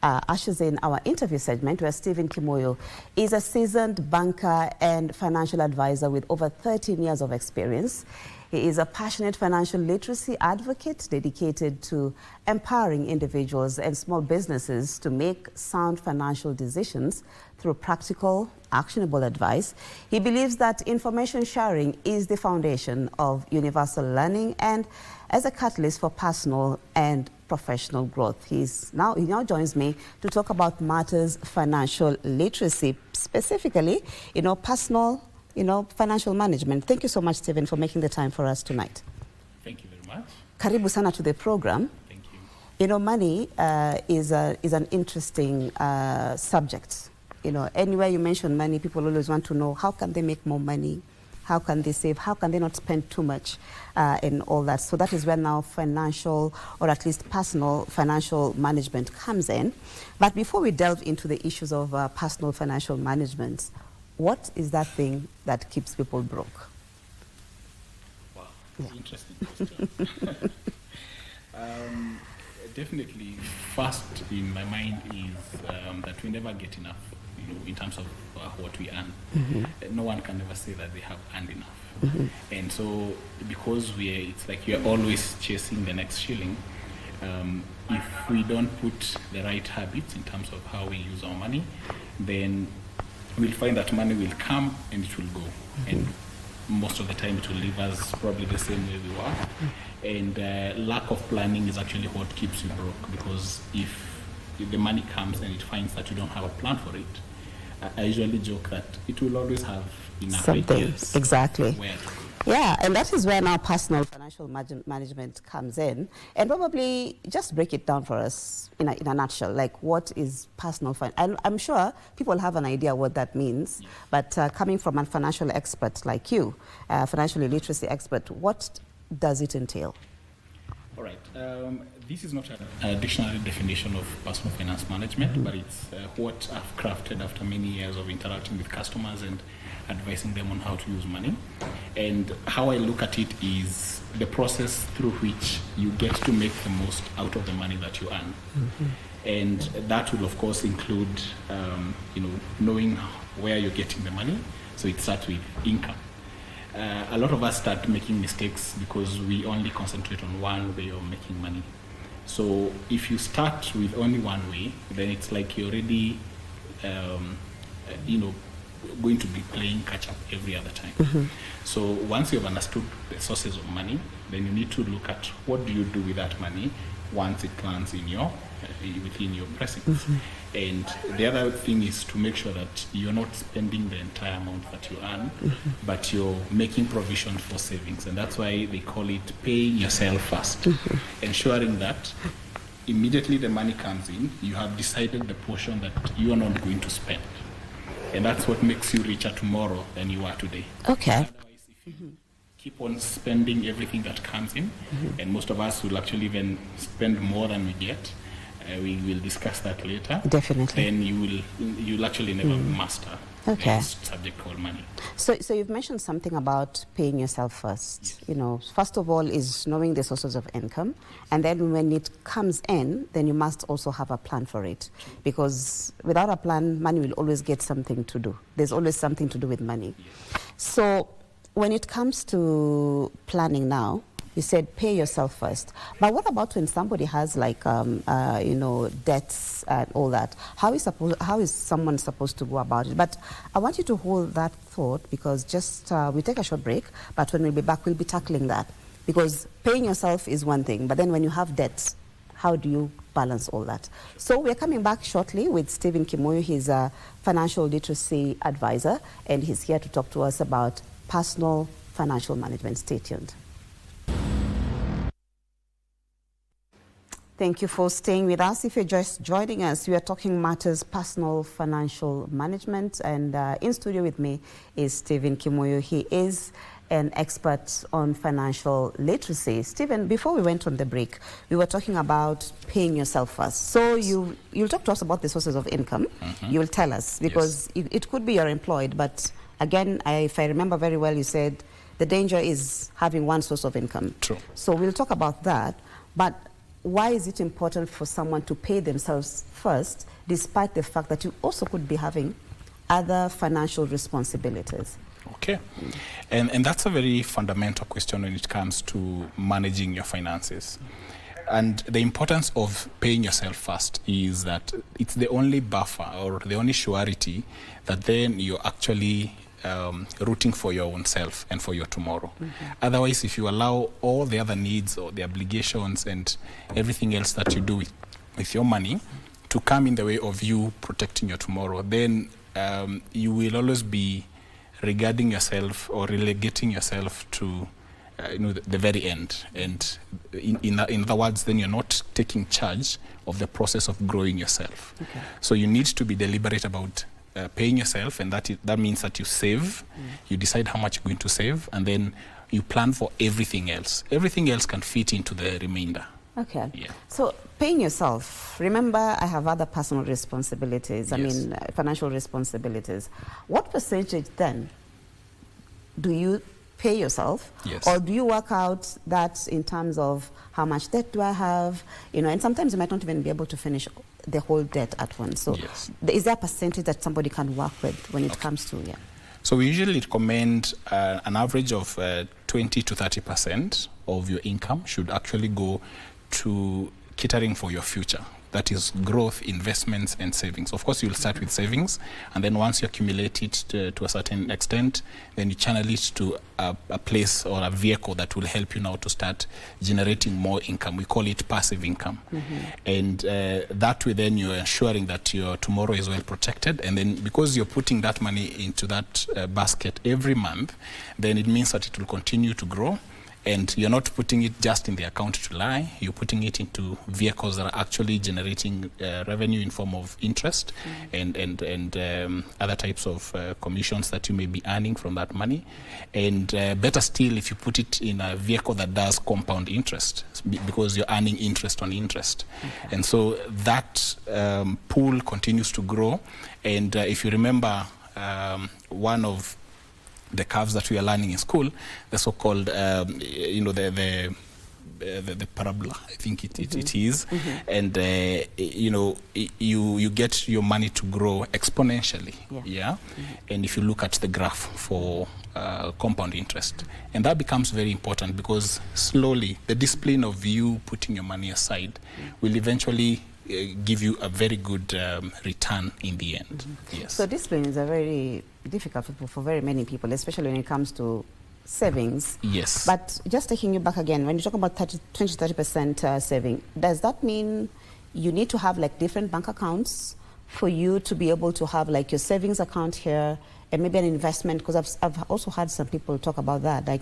ushers in our interview segment where Stephen Kimuyu is a seasoned banker and financial advisor with over 13 years of experience. He is a passionate financial literacy advocate dedicated to empowering individuals and small businesses to make sound financial decisions through practical, actionable advice. He believes that information sharing is the foundation of universal learning and as a catalyst for personal and professional growth. He now joins me to talk about matters financial literacy, specifically, personal, financial management. Thank you so much, Stephen, for making the time for us tonight. Thank you very much. Karibu sana to the program. Thank you. Money is an interesting subject. Anywhere you mention money, people always want to know how can they make more money, how can they save, how can they not spend too much, and all that. So that is where now financial, or at least personal financial management comes in. But before we delve into the issues of personal financial management, what is that thing that keeps people broke? Wow, interesting question. Definitely, first in my mind is that we never get enough, in terms of what we earn. Mm-hmm. No one can ever say that they have earned enough. Mm-hmm. And so, because it's like we are always chasing the next shilling, if we don't put the right habits in terms of how we use our money, then we'll find that money will come and it will go. Mm-hmm. And most of the time it will leave us probably the same way we were. Mm-hmm. And lack of planning is actually what keeps you broke, because if the money comes and it finds that you don't have a plan for it, I usually joke that it will always have enough ideas. Exactly. Where to go. Yeah, and that is where now personal financial management comes in. And probably just break it down for us in a nutshell, like what is personal finance? I'm sure people have an idea what that means, yes. But coming from a financial expert like you, financial literacy expert, what does it entail? All right. This is not a dictionary definition of personal finance management, mm-hmm. but it's what I've crafted after many years of interacting with customers and advising them on how to use money. And how I look at it is the process through which you get to make the most out of the money that you earn. Mm-hmm. And that will, of course, include, knowing where you're getting the money. So it starts with income. A lot of us start making mistakes because we only concentrate on one way of making money. So if you start with only one way, then it's like you're already, going to be playing catch up every other time. Mm-hmm. So once you've understood the sources of money, then you need to look at what do you do with that money once it lands in within your precincts. Mm-hmm. And the other thing is to make sure that you're not spending the entire amount that you earn, mm-hmm. but you're making provision for savings. And that's why they call it paying yourself first. Mm-hmm. Ensuring that immediately the money comes in, you have decided the portion that you are not going to spend. And that's what makes you richer tomorrow than you are today. Okay. Otherwise, if you keep on spending everything that comes in, mm-hmm. and most of us will actually even spend more than we get, we will discuss that later. Definitely. Then you'll actually never master this subject called money. So you've mentioned something about paying yourself first. Yes. First of all is knowing the sources of income, and then when it comes in, then you must also have a plan for it. Because without a plan, money will always get something to do. There's always something to do with money. Yes. So when it comes to planning now, you said pay yourself first. But what about when somebody has like, debts and all that? How is someone supposed to go about it? But I want you to hold that thought, because we take a short break, but when we'll be back, we'll be tackling that. Because paying yourself is one thing, but then when you have debts, how do you balance all that? So we're coming back shortly with Stephen Kimuyu. He's a financial literacy advisor, and he's here to talk to us about personal financial management. Stay tuned. Thank you for staying with us. If you're just joining us, we are talking matters personal financial management, and in studio with me is Stephen Kimuyu. He is an expert on financial literacy. Stephen, before we went on the break, we were talking about paying yourself first. So you'll talk to us about the sources of income. Mm-hmm. You'll tell us, because it could be you're employed, but again, if I remember very well, you said the danger is having one source of income. True. So we'll talk about that. But why is it important for someone to pay themselves first, despite the fact that you also could be having other financial responsibilities? Okay. And that's a very fundamental question when it comes to managing your finances. And the importance of paying yourself first is that it's the only buffer or the only surety that then you're actually rooting for your own self and for your tomorrow. Otherwise, if you allow all the other needs or the obligations and everything else that you do with your money to come in the way of you protecting your tomorrow, then you will always be regarding yourself or relegating yourself to the very end. And in other words, then you're not taking charge of the process of growing yourself. Okay. So you need to be deliberate about paying yourself, and that means that you save, you decide how much you're going to save, and then you plan for everything else. Everything else can fit into the remainder. Okay. Yeah. So paying yourself, remember I have other personal responsibilities, Yes. Financial responsibilities. What percentage then do you pay yourself? Yes. Or do you work out that in terms of how much debt do I have? And sometimes you might not even be able to finish the whole debt at once. So yes. Is there a percentage that somebody can work with when it comes to, So we usually recommend an average of 20 to 30% of your income should actually go to catering for your future. That is growth, investments, and savings. Of course, you'll start with savings, and then once you accumulate it to a certain extent, then you channel it to a place or a vehicle that will help you now to start generating more income. We call it passive income. And that way, then you're ensuring that your tomorrow is well protected. And then because you're putting that money into that basket every month, then it means that it will continue to grow. And you're not putting it just in the account to lie, you're putting it into vehicles that are actually generating revenue in form of interest and other types of commissions that you may be earning from that money. And better still, if you put it in a vehicle that does compound interest, because you're earning interest on interest. Okay. And so that pool continues to grow. And if you remember, one of the curves that we are learning in school, the so-called, the parabola, I think it is, and you get your money to grow exponentially, and if you look at the graph for compound interest, and that becomes very important because slowly the discipline of you putting your money aside will eventually give you a very good return in the end. Yes. So discipline is a very difficult for very many people, especially when it comes to savings. Yes. But just taking you back again, when you talk about 20-30% saving, does that mean you need to have like different bank accounts for you to be able to have like your savings account here and maybe an investment? Because I've also had some people talk about that, like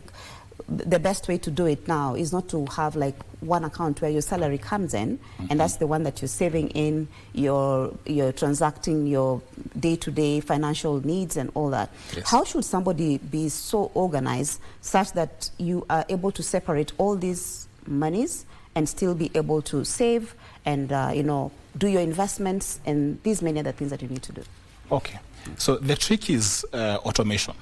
the best way to do it now is not to have like one account where your salary comes in and that's the one that you're saving in, you're transacting your day-to-day financial needs and all that. Yes. How should somebody be so organized such that you are able to separate all these monies and still be able to save and do your investments and these many other things that you need to do? Okay, so the trick is automation.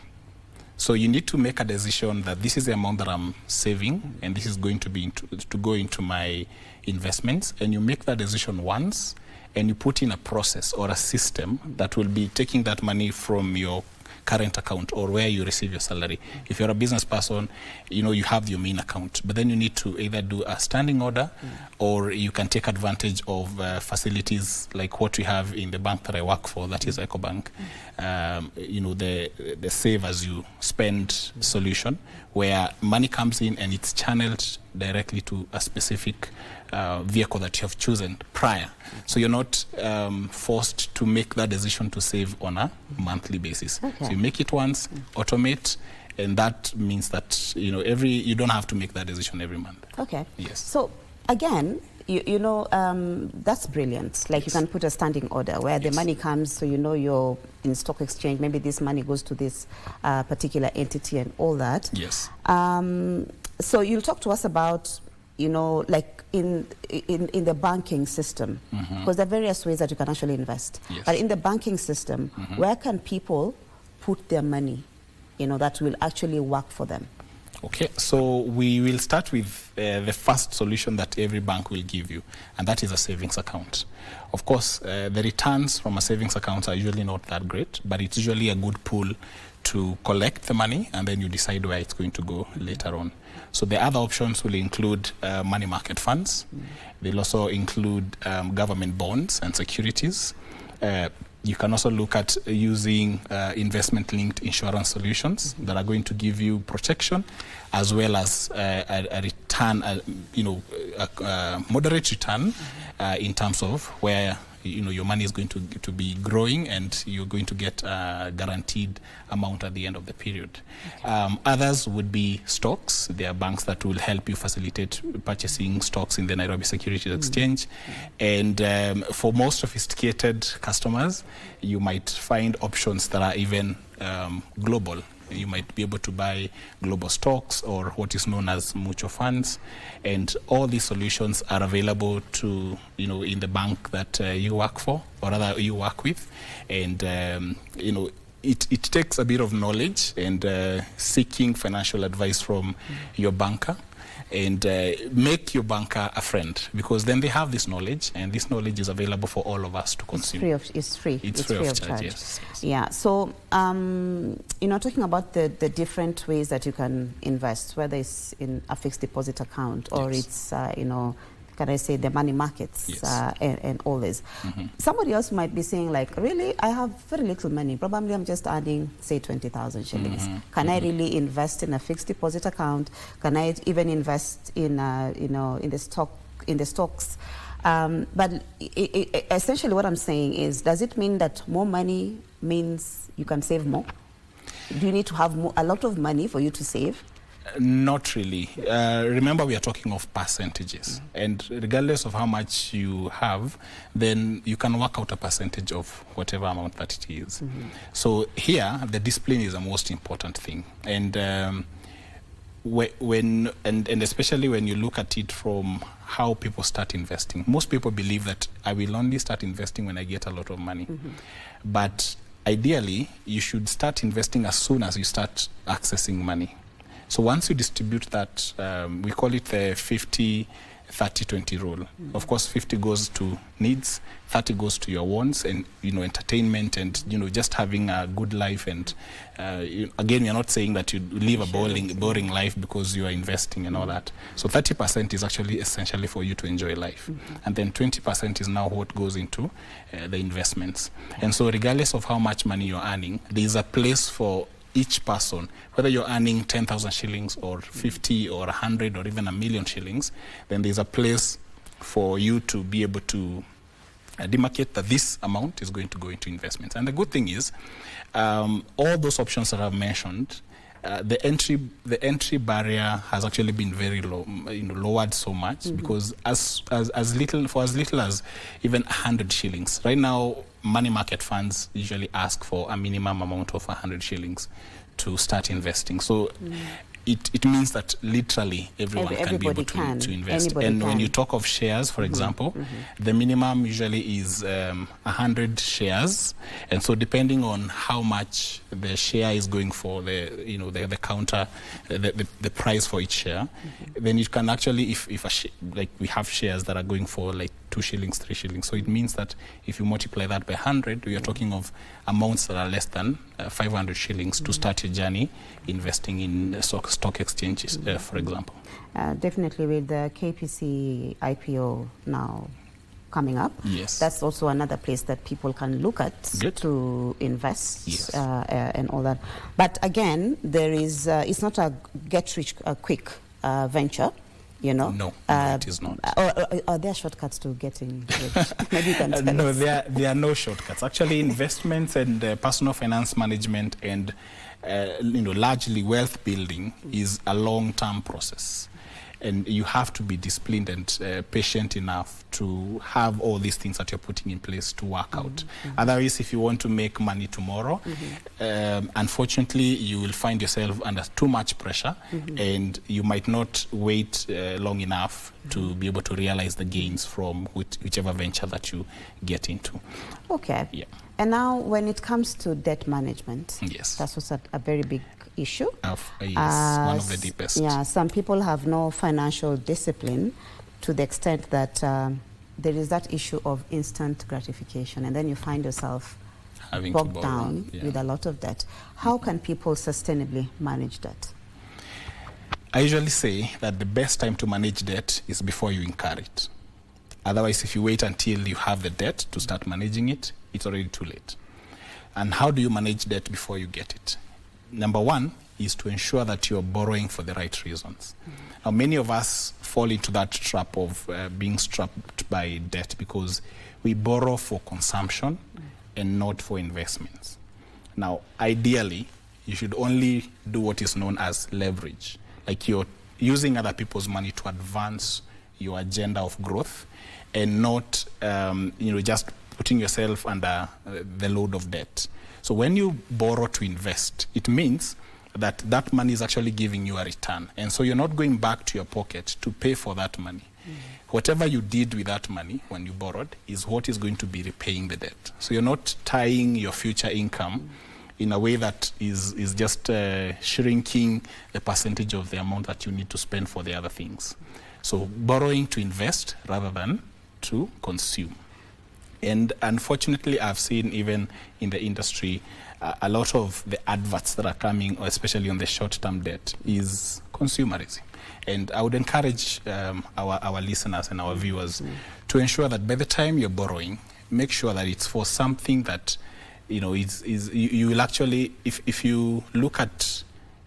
So you need to make a decision that this is the amount that I'm saving and this is going to be to go into my investments, and you make that decision once and you put in a process or a system that will be taking that money from your current account or where you receive your salary. If you're a business person, you have your main account, but then you need to either do a standing order or you can take advantage of facilities like what we have in the bank that I work for, that is EcoBank. The save as you spend solution where money comes in and it's channeled directly to a specific vehicle that you have chosen prior. So you're not forced to make that decision to save on a monthly basis. Okay. So you make it once, automate, and that means that you don't have to make that decision every month. Okay. Yes. So again, that's brilliant. Like you can put a standing order where the money comes, so you're in stock exchange. Maybe this money goes to this particular entity and all that. Yes. So you'll talk to us about like in the banking system, because there are various ways that you can actually invest. Yes. But in the banking system, where can people put their money, that will actually work for them? Okay, so we will start with the first solution that every bank will give you, and that is a savings account. Of course, the returns from a savings account are usually not that great, but it's usually a good pool to collect the money, and then you decide where it's going to go later on. So the other options will include money market funds. They'll also include government bonds and securities. You can also look at using investment-linked insurance solutions that are going to give you protection, as well as a return, a moderate return in terms of where your money is going to be growing, and you're going to get a guaranteed amount at the end of the period. Others would be stocks. There are banks that will help you facilitate purchasing stocks in the Nairobi Securities Exchange. And for more sophisticated customers, you might find options that are even global. You might be able to buy global stocks or what is known as mutual funds, and all these solutions are available to in the bank that you work for, or rather you work with. And it takes a bit of knowledge and seeking financial advice from your banker, and make your banker a friend, because then they have this knowledge, and this knowledge is available for all of us to consume. It's free of charge. Yes. Yeah. So talking about the different ways that you can invest, whether it's in a fixed deposit account or it's can I say the money markets and all this. Somebody else might be saying, like, really, I have very little money. Probably I'm just earning, say, 20,000 shillings. Can I really invest in a fixed deposit account? Can I even invest in in the stocks? But essentially what I'm saying is, does it mean that more money means you can save more? Do you need to have a lot of money for you to save? Not really. Remember, we are talking of percentages, and regardless of how much you have, then you can work out a percentage of whatever amount that it is. So here, the discipline is the most important thing, and and especially when you look at it from how people start investing. Most people believe that I will only start investing when I get a lot of money, but ideally, you should start investing as soon as you start accessing money. So once you distribute that, we call it the 50-30-20 rule. Of course, 50 goes to needs, 30 goes to your wants and entertainment and just having a good life. And again, we are not saying that you live a boring life because you are investing and all that. So 30% is actually essentially for you to enjoy life, and then 20% is now what goes into the investments. And so regardless of how much money you're earning, there is a place for each person, whether you're earning 10,000 shillings or 50 or 100 or even 1,000,000 shillings, then there's a place for you to be able to demarcate that this amount is going to go into investments. And the good thing is, all those options that I've mentioned, the entry barrier has actually been very low, lowered so much, because as little as even 100 shillings. Right now, money market funds usually ask for a minimum amount of 100 shillings to start investing. So it means that literally everyone can be able to invest. And when you talk of shares, for example, the minimum usually is 100 shares. And so depending on how much the share is going for, the counter, the price for each share, then you can actually, if like we have shares that are going for like 2 shillings, 3 shillings. So it means that if you multiply that by 100, we are talking of amounts that are less than 500 shillings to start your journey investing in stock exchanges, for example. Definitely, with the KBC IPO now coming up, that's also another place that people can look at to invest and all that. But again, there is it's not a get-rich-quick venture. No, it is not. Are there shortcuts to getting rich? Maybe you can tell no, us. there are no shortcuts. Actually, investments and personal finance management and largely wealth building is a long-term process. And you have to be disciplined and patient enough to have all these things that you're putting in place to work out. Otherwise, if you want to make money tomorrow, unfortunately, you will find yourself under too much pressure, and you might not wait long enough to be able to realize the gains from whichever venture that you get into. Okay. Yeah. And now, when it comes to debt management, that's also a very big issue. Yes, one of the deepest. Yeah, some people have no financial discipline to the extent that there is that issue of instant gratification, and then you find yourself having bogged to borrow down with a lot of debt. How can people sustainably manage debt? I usually say that the best time to manage debt is before you incur it. Otherwise, if you wait until you have the debt to start managing it, it's already too late. And how do you manage debt before you get it? Number one is to ensure that you're borrowing for the right reasons. Now, many of us fall into that trap of being strapped by debt because we borrow for consumption and not for investments. Now, ideally, you should only do what is known as leverage. Like you're using other people's money to advance your agenda of growth and not just putting yourself under the load of debt. So when you borrow to invest, it means that that money is actually giving you a return. And so you're not going back to your pocket to pay for that money. Whatever you did with that money when you borrowed is what is going to be repaying the debt. So you're not tying your future income in a way that is just shrinking the percentage of the amount that you need to spend for the other things. So borrowing to invest rather than to consume. And unfortunately, I've seen even in the industry, a lot of the adverts that are coming, especially on the short-term debt, is consumerism. And I would encourage our listeners and our viewers to ensure that by the time you're borrowing, make sure that it's for something that you will actually, if you look at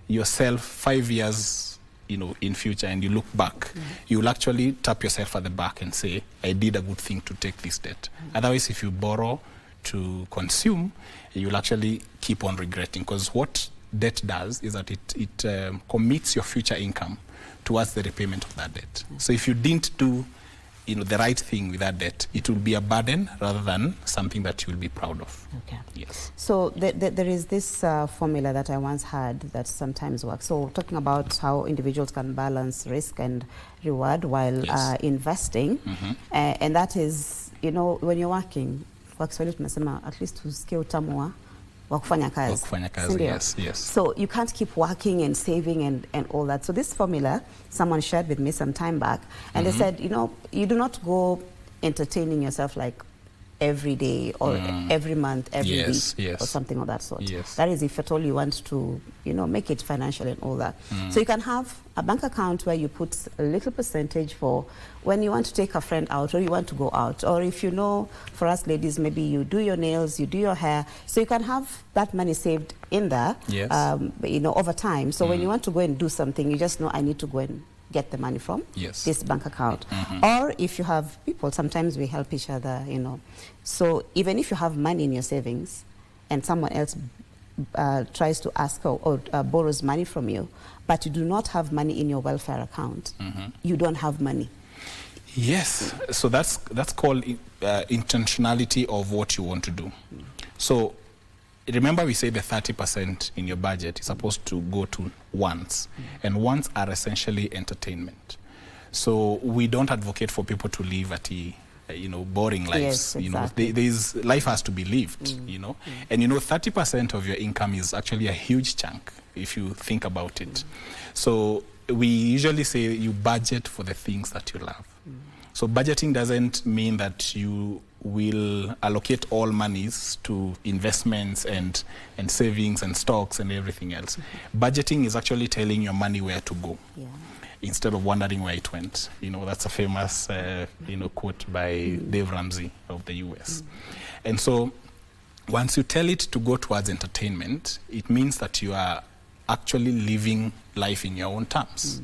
yourself 5 years in future and you look back, you will actually tap yourself at the back and say, I did a good thing to take this debt. Otherwise, if you borrow to consume, you'll actually keep on regretting, because what debt does is that it commits your future income towards the repayment of that debt. So if you didn't do the right thing with that debt, it will be a burden rather than something that you will be proud of. Okay. Yes. So there is this formula that I once had that sometimes works. So talking about how individuals can balance risk and reward while investing, and that is, when you're working, kwa Kiswahili tunasema at least usikie utamu wa kufanya kazi. Yes. So you can't keep working and saving and all that. So this formula, someone shared with me some time back, and they said, you do not go entertaining yourself like every day or every month, every week, or something of that sort. Yes. That is if at all you want to, make it financial and all that. So you can have a bank account where you put a little percentage for when you want to take a friend out or you want to go out. Or if for us ladies, maybe you do your nails, you do your hair. So you can have that money saved in there, over time. So when you want to go and do something, you just know I need to go and get the money from this bank account. Or if you have people, sometimes we help each other, So even if you have money in your savings and someone else tries to ask or borrows money from you, but you do not have money in your welfare account, you don't have money. Yes, so that's called intentionality of what you want to do. So remember, we say the 30% in your budget is supposed to go to wants, and wants are essentially entertainment. So we don't advocate for people to live at boring lives. Yes, exactly. Life has to be lived. And 30% of your income is actually a huge chunk if you think about it. So we usually say you budget for the things that you love. So budgeting doesn't mean that you will allocate all monies to investments and savings and stocks and everything else. Budgeting is actually telling your money where to go instead of wondering where it went. That's a famous quote by Dave Ramsey of the US. And so once you tell it to go towards entertainment, it means that you are actually living life in your own terms.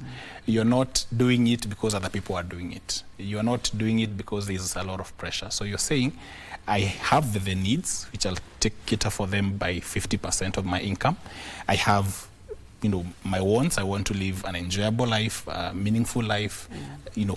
You're not doing it because other people are doing it. You're not doing it because there's a lot of pressure. So you're saying, I have the needs, which I'll cater for them by 50% of my income. I have, my wants. I want to live an enjoyable life, meaningful life,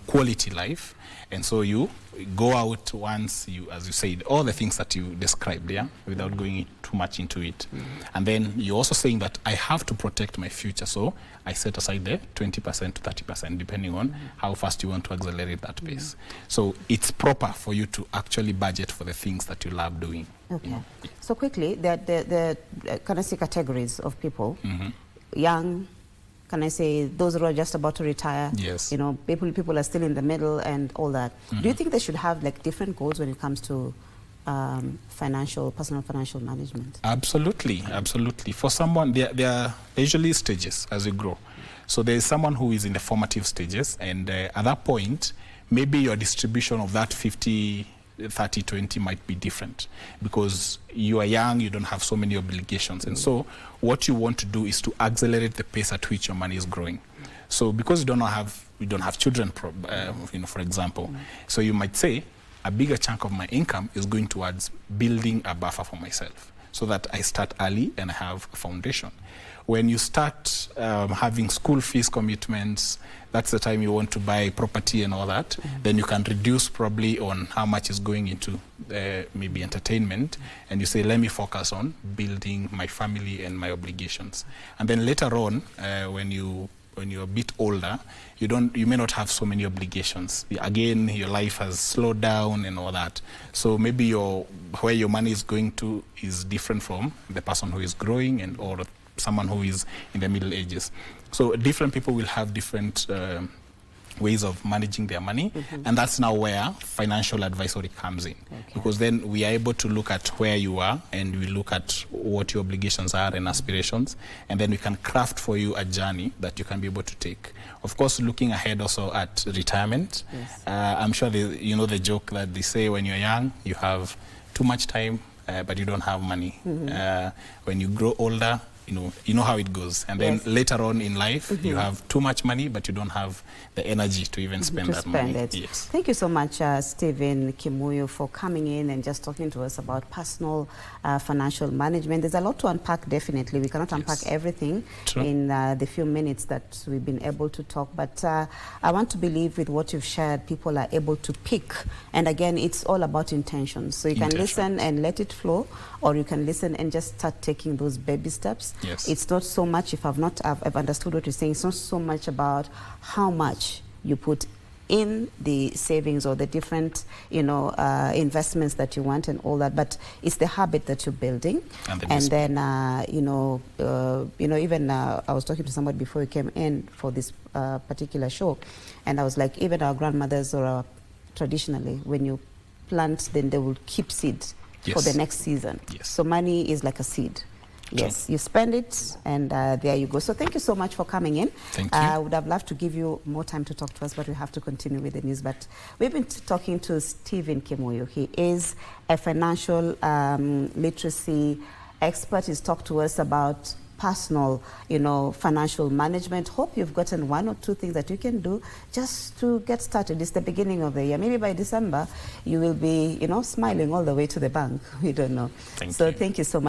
quality life. And so you go out once, as you said, all the things that you described, without going too much into it. And then you're also saying that I have to protect my future. So I set aside the 20% to 30%, depending on how fast you want to accelerate that pace. So it's proper for you to actually budget for the things that you love doing. Okay. So quickly, the kind of categories of people. young, can I say, those who are just about to retire. Yes. You know, people are still in the middle and all that. Do you think they should have like different goals when it comes to personal financial management? Absolutely, absolutely. For someone, there are usually stages as you grow. So there is someone who is in the formative stages, and at that point, maybe your distribution of that 50, 30, 20 might be different because you are young, you don't have so many obligations. And so what you want to do is to accelerate the pace at which your money is growing. So because you don't have children, you know, for example, so you might say, a bigger chunk of my income is going towards building a buffer for myself so that I start early and I have a foundation. When you start having school fees commitments, that's the time you want to buy property and all that, then you can reduce probably on how much is going into maybe entertainment, and you say, let me focus on building my family and my obligations. And then later on, when you're a bit older, you may not have so many obligations. Again, your life has slowed down and all that. So maybe where your money is going to is different from the person who is growing or someone who is in the middle ages. So different people will have different ways of managing their money, and that's now where financial advisory comes in. Because then we are able to look at where you are, and we look at what your obligations are and aspirations, and then we can craft for you a journey that you can be able to take. Of course, looking ahead also at retirement. I'm sure you know the joke that they say when you're young, you have too much time, but you don't have money. When you grow older, you know how it goes, and then later on in life you have too much money but you don't have the energy to even spend that money. Yes. Thank you so much, Stephen Kimuyu, for coming in and just talking to us about personal financial management. There's a lot to unpack, definitely. We cannot unpack everything in the few minutes that we've been able to talk, but I want to believe with what you've shared, people are able to pick, and again, it's all about intentions. So you can listen and let it flow, or you can listen and just start taking those baby steps. It's not so much, if I've understood what you're saying, it's not so much about how much you put in the savings or the different, investments that you want and all that, but it's the habit that you're building. And then, even I was talking to somebody before you came in for this particular show, and I was like, even our grandmothers traditionally, when you plant, then they will keep seed for the next season. So money is like a seed. You spend it, and there you go. So thank you so much for coming in. Thank you. I would have loved to give you more time to talk to us, but we have to continue with the news. But we've been talking to Stephen Kimuyu. He is a financial literacy expert. He's talked to us about personal, financial management. Hope you've gotten one or two things that you can do just to get started. It's the beginning of the year. Maybe by December, you will be, smiling all the way to the bank. We don't know. Thank you so much.